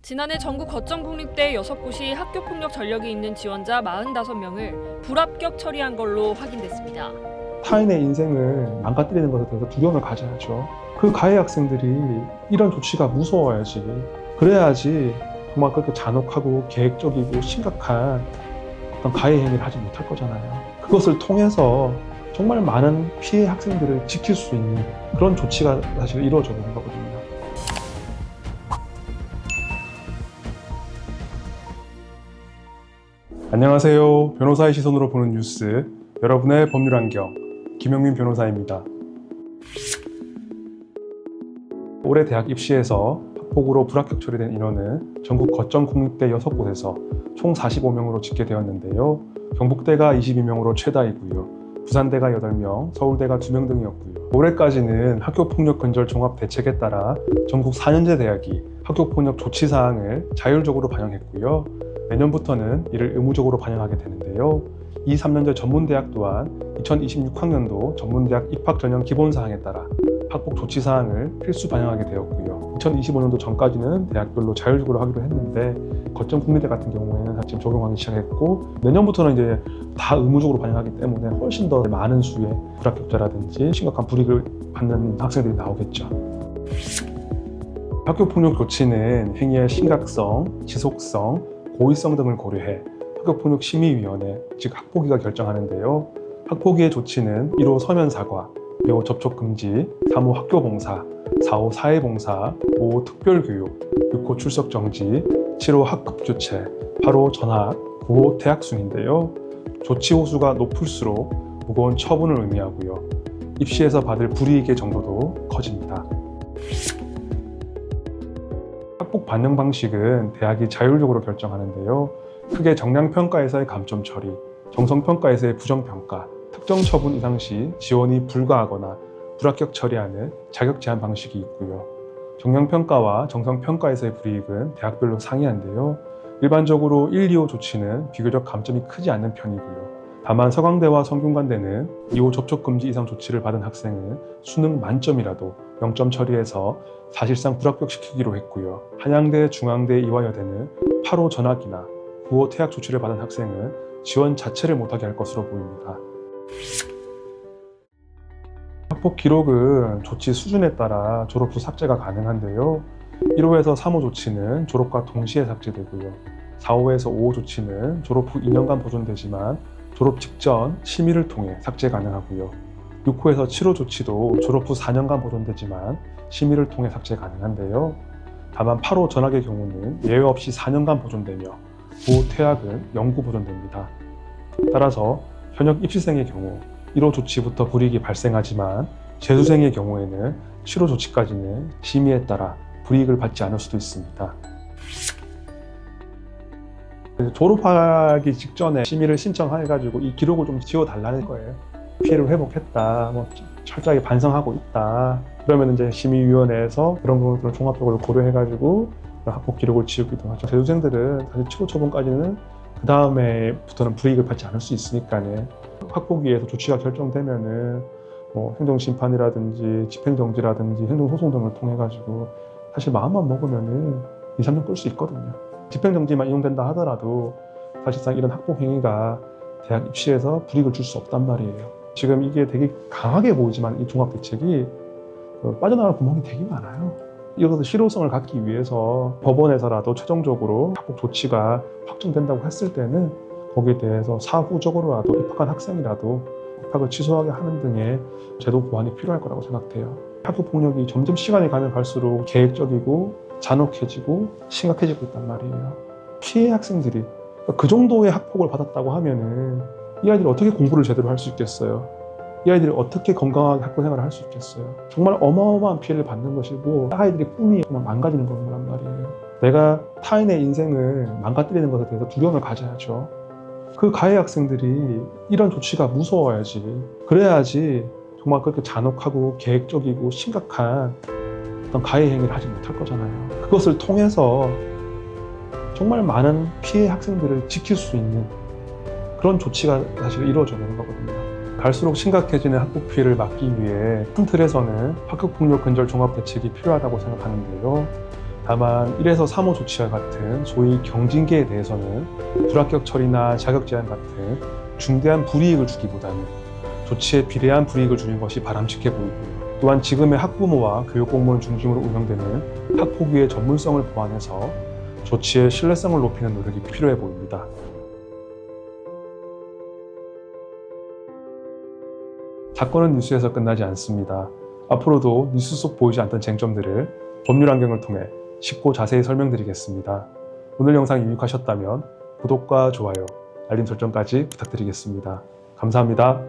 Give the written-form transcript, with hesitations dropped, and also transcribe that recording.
지난해 전국 거점 국립대 6곳이 학교폭력 전력이 있는 지원자 45명을 불합격 처리한 걸로 확인됐습니다. 타인의 인생을 망가뜨리는 것에 대해서 두려움을 가져야죠. 그 가해 학생들이 이런 조치가 무서워야지. 그래야지 정말 그렇게 잔혹하고 계획적이고 심각한 어떤 가해 행위를 하지 못할 거잖아요. 그것을 통해서 정말 많은 피해 학생들을 지킬 수 있는 그런 조치가 사실 이루어져 있는 거거든요. 안녕하세요. 변호사의 시선으로 보는 뉴스, 여러분의 법률안경, 김영민 변호사입니다. 올해 대학 입시에서 학폭으로 불합격 처리된 인원은 전국 거점 국립대 6곳에서 총 45명으로 집계되었는데요. 경북대가 22명으로 최다이고요. 부산대가 8명, 서울대가 2명 등이었고요. 올해까지는 학교폭력 근절 종합 대책에 따라 전국 4년제 대학이 학교폭력 조치 사항을 자율적으로 반영했고요. 내년부터는 이를 의무적으로 반영하게 되는데요. 이 3년제 전문대학 또한 2026학년도 전문대학 입학 전형 기본사항에 따라 학폭 조치 사항을 필수 반영하게 되었고요. 2025년도 전까지는 대학별로 자율적으로 하기로 했는데 거점 국립대 같은 경우에는 지금 적용하기 시작했고, 내년부터는 이제 다 의무적으로 반영하기 때문에 훨씬 더 많은 수의 불합격자라든지 심각한 불이익을 받는 학생들이 나오겠죠. 학교폭력 조치는 행위의 심각성, 지속성, 고의성 등을 고려해 학교폭력심의위원회, 즉 학폭위가 결정하는데요. 학폭위의 조치는 1호 서면 사과, 2호 접촉 금지, 3호 학교 봉사, 4호 사회 봉사, 5호 특별 교육, 6호 출석 정지, 7호 학급 주체, 8호 전학, 9호 퇴학 순인데요. 조치 호수가 높을수록 무거운 처분을 의미하고요. 입시에서 받을 불이익의 정도도 커집니다. 학폭 반영 방식은 대학이 자율적으로 결정하는데요. 크게 정량평가에서의 감점 처리, 정성평가에서의 부정평가, 특정 처분 이상 시 지원이 불가하거나 불합격 처리하는 자격 제한 방식이 있고요. 정량평가와 정성평가에서의 불이익은 대학별로 상이한데요. 일반적으로 1, 2호 조치는 비교적 감점이 크지 않는 편이고요. 다만 서강대와 성균관대는 2호 접촉 금지 이상 조치를 받은 학생은 수능 만점이라도 0점 처리해서 사실상 불합격시키기로 했고요. 한양대, 중앙대, 이화여대는 8호 전학이나 9호 퇴학 조치를 받은 학생은 지원 자체를 못하게 할 것으로 보입니다. 학폭 기록은 조치 수준에 따라 졸업 후 삭제가 가능한데요. 1호에서 3호 조치는 졸업과 동시에 삭제되고요. 4호에서 5호 조치는 졸업 후 2년간 보존되지만 졸업 직전 심의를 통해 삭제 가능하고요. 6호에서 7호 조치도 졸업 후 4년간 보존되지만 심의를 통해 삭제 가능한데요. 다만 8호 전학의 경우는 예외 없이 4년간 보존되며 9호 퇴학은 영구 보존됩니다. 따라서 현역 입시생의 경우 1호 조치부터 불이익이 발생하지만 재수생의 경우에는 7호 조치까지는 심의에 따라 불이익을 받지 않을 수도 있습니다. 졸업하기 직전에 심의를 신청해가지고 이 기록을 좀 지워달라는 거예요. 피해를 회복했다, 철저하게 반성하고 있다. 그러면 이제 심의위원회에서 그런 부분들을 종합적으로 고려해가지고 학폭 기록을 지우기도 하죠. 재수생들은 사실 7호 처분까지는 그 다음에부터는 불이익을 받지 않을 수 있으니까요. 학폭위에서 조치가 결정되면은 행정심판이라든지 집행정지라든지 행정소송 등을 통해가지고 사실 마음만 먹으면은 2, 3년 끌 수 있거든요. 집행정지만 이용된다 하더라도 사실상 이런 학폭 행위가 대학 입시에서 불이익을 줄 수 없단 말이에요. 지금 이게 되게 강하게 보이지만 이 종합대책이 빠져나갈 구멍이 되게 많아요. 이것을 실효성을 갖기 위해서 법원에서라도 최종적으로 학폭 조치가 확정된다고 했을 때는 거기에 대해서 사후적으로라도 입학한 학생이라도 입학을 취소하게 하는 등의 제도 보완이 필요할 거라고 생각돼요. 학교폭력이 점점 시간이 가면 갈수록 계획적이고 잔혹해지고 심각해지고 있단 말이에요. 피해 학생들이 그 정도의 학폭을 받았다고 하면은 이 아이들이 어떻게 공부를 제대로 할 수 있겠어요? 이 아이들이 어떻게 건강하게 학교 생활을 할 수 있겠어요? 정말 어마어마한 피해를 받는 것이고 아이들의 꿈이 정말 망가지는 거란 말이에요. 내가 타인의 인생을 망가뜨리는 것에 대해서 두려움을 가져야죠. 그 가해 학생들이 이런 조치가 무서워야지. 그래야지 정말 그렇게 잔혹하고 계획적이고 심각한 어떤 가해 행위를 하지 못할 거잖아요. 그것을 통해서 정말 많은 피해 학생들을 지킬 수 있는 그런 조치가 사실 이루어져야 되는 거거든요. 갈수록 심각해지는 학폭 피해를 막기 위해 큰 틀에서는 학교폭력 근절 종합 대책이 필요하다고 생각하는데요. 다만 1에서 3호 조치와 같은 소위 경징계에 대해서는 불합격 처리나 자격 제한 같은 중대한 불이익을 주기보다는 조치에 비례한 불이익을 주는 것이 바람직해 보이고요. 또한 지금의 학부모와 교육공무원 중심으로 운영되는 학폭위의 전문성을 보완해서 조치의 신뢰성을 높이는 노력이 필요해 보입니다. 사건은 뉴스에서 끝나지 않습니다. 앞으로도 뉴스 속 보이지 않던 쟁점들을 법률 환경을 통해 쉽고 자세히 설명드리겠습니다. 오늘 영상이 유익하셨다면 구독과 좋아요, 알림 설정까지 부탁드리겠습니다. 감사합니다.